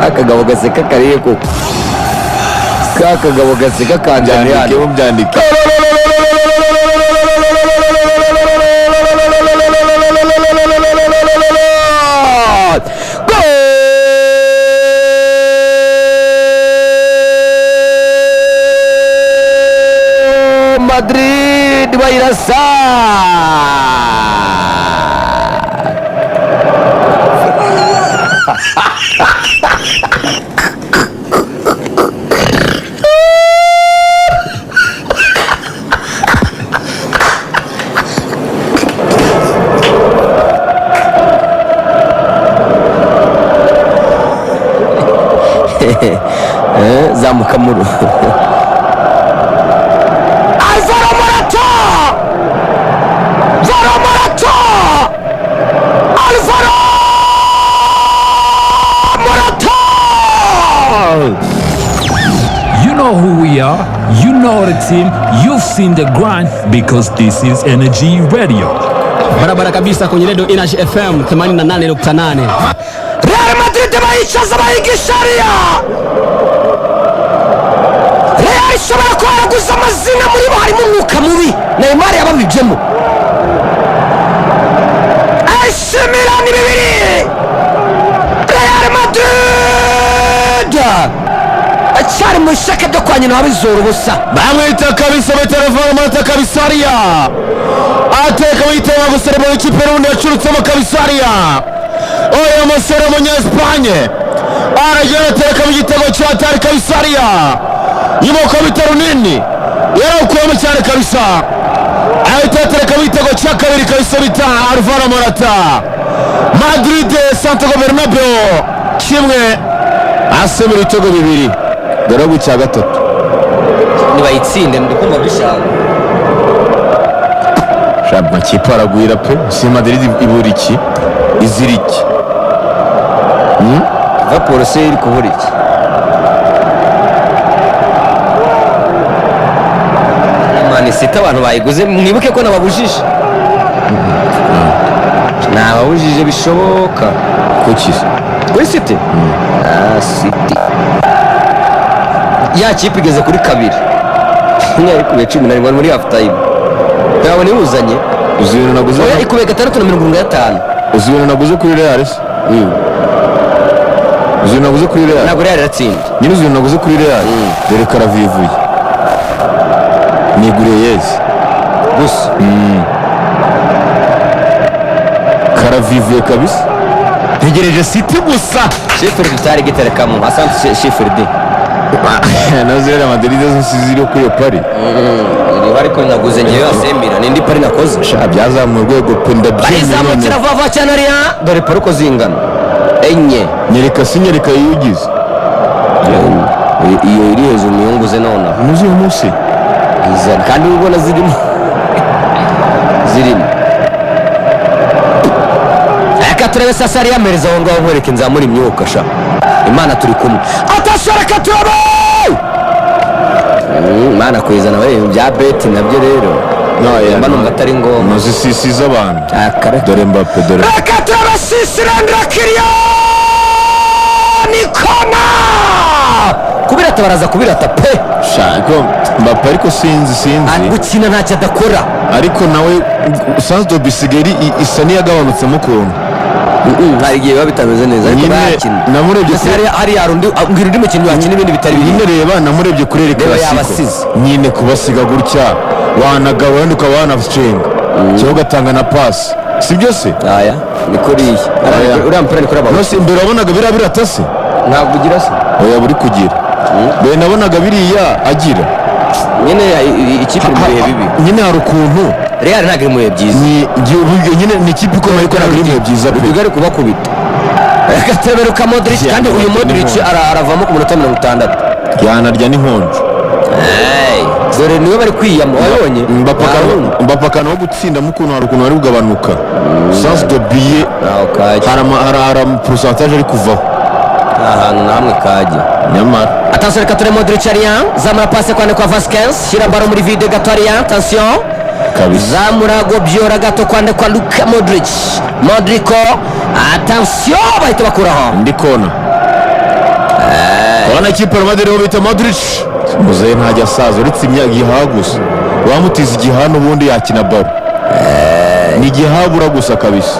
akagabo gaseka kariye ko kakagabo gaseka kanjani hano byandike Madrid bairasa zamuka muru You know who we are, you know the team, you've seen the grind because this is Energy Radio. Barabara kabisa kwenye Radio Energy FM 88.8. Real Madrid baichaza baigisharia Real ishobora kwaraguza amazina muri bo harimo umwuka mubi Neymar yababijemo AC Milan bibiri Real Madrid achari mushaka byo kwa nyina wabizora ubusa bamwita kabisa betelefone mata kabisaria ateka witema gusere mu ikipe rundi yacurutsemo kabisaria oya musore munya Espagne arajana tereka mu gitego cya Atari kabisaria yimuka bitaro nini yarawukuyemo cyane kabisa ahita tereka mu gitego cya kabiri kabisa bita Alvaro Morata Madrid Santiago Bernabeu kimwe asema ibitego bibiri dore cya gatatu nibayitsinde ndikumva bishaka Shabba kipa aragwira pe si Madrid iburiki iziriki Liverpool se iri kuburiki Man City abantu bayiguze mwibuke ko nababujije nababujije bishoboka kuki kuri City City ya kipe igeze kuri kabiri nyari kube 11 muri half time yawe ni uzanye uzibona naguze oya ikube 6.75 uzibona naguze kuri Real uzibona naguze kuri Real ntabwo Real iratsinda nyine uzibona naguze kuri Real dore karavivuye nigure yezi gusa karavivuye kabisa tegereje City gusa Sheffield tutari giterekamo asante Sheffield nazo Real Madrid ziri kuri pari iri ariko naguze ngiye asembira nindi pari nakoze byazamuye urwego penda byizamukira vava cyane ariya dore pari uko zingana enye nyereka yugize iyo iri hejuru niyunguze none muzi uyu munsi izana kandi ubona zirimo aka turebe sasa ariya mereza aho ngaho nkwereke nzamura imyuka sha Imana turi kumwe atashaka turabo Imana kwizana we bya bet nabyo rero mba numva atari ngombwa maze sisiza abantu dore Mbappe dore aka turabo sisirandira kiriya nikona kubirata baraza kubirata pe shako Mbappe ariko sinzi gukina ntacyo adakora ariko nawe Santos Bisigeri isa n'iyagabanutsemo ukuntu hari igihe biba bitameze neza ariko bayakina namurebye hari yarundi mbwira undi mukinnyi wakina ibindi bitari biri nyine reba namurebye kuri Eric Klasiko nyine kubasiga gutya wanagabura ndi ukaba wanacenga cyangwa ugatanga na pasi si byo se aya niko riye uriya mpira niko urabona nose imbere wabonaga biriya biratase ntabwo ugira se oya buri kugira mbere nabonaga biriya agira nyine ikipe iri mu bihe bibi nyine hari ukuntu Real ntabwo iri mu bihe byiza nyine ni ikipe ikomeye ariko ntabwo iri mu bihe byiza pe bigari kubakubita agateberuka Modric kandi uyu Modric aravamo ku minota 60 yanarya n'inkonjo dore niwe bari kwiyama wabonye Mbappe wo gutsinda mu kuntu hari ukuntu bari kugabanuka sans de billet hari pourcentage ari kuvaho ahantu namwe kajya nyamara attention reka ture Modric ariya zamura passe kwa Vasquez shyira baro muri vide gato ariya attention Kabisa. zamurago byora gato kwande kwa Luka Modric attention bahita bakuraho ndi kona kona kipe ya Madrid bita Modric muzehe ntajya asaza uretse imyaka igihaha gusa wamutiza igihano ubundi yakina baro ni igihabura gusa kabisa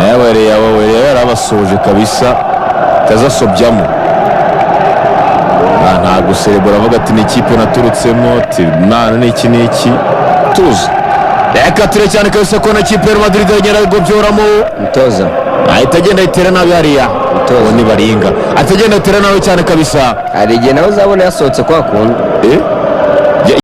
yawe yarabasoje kabisa tazasobyamo ntabwo serebura avuga ati ni ikipe naturutsemo mwana n'iki tuzi reka ture cyane kabisa ko na kipe ya Madrid yagera gobyoramo mutoza ahita agenda itera nabi hariya mutoza ni baringa atagenda itera nabi cyane kabisa hari igihe nawe uzabona yasohotse kwa kundi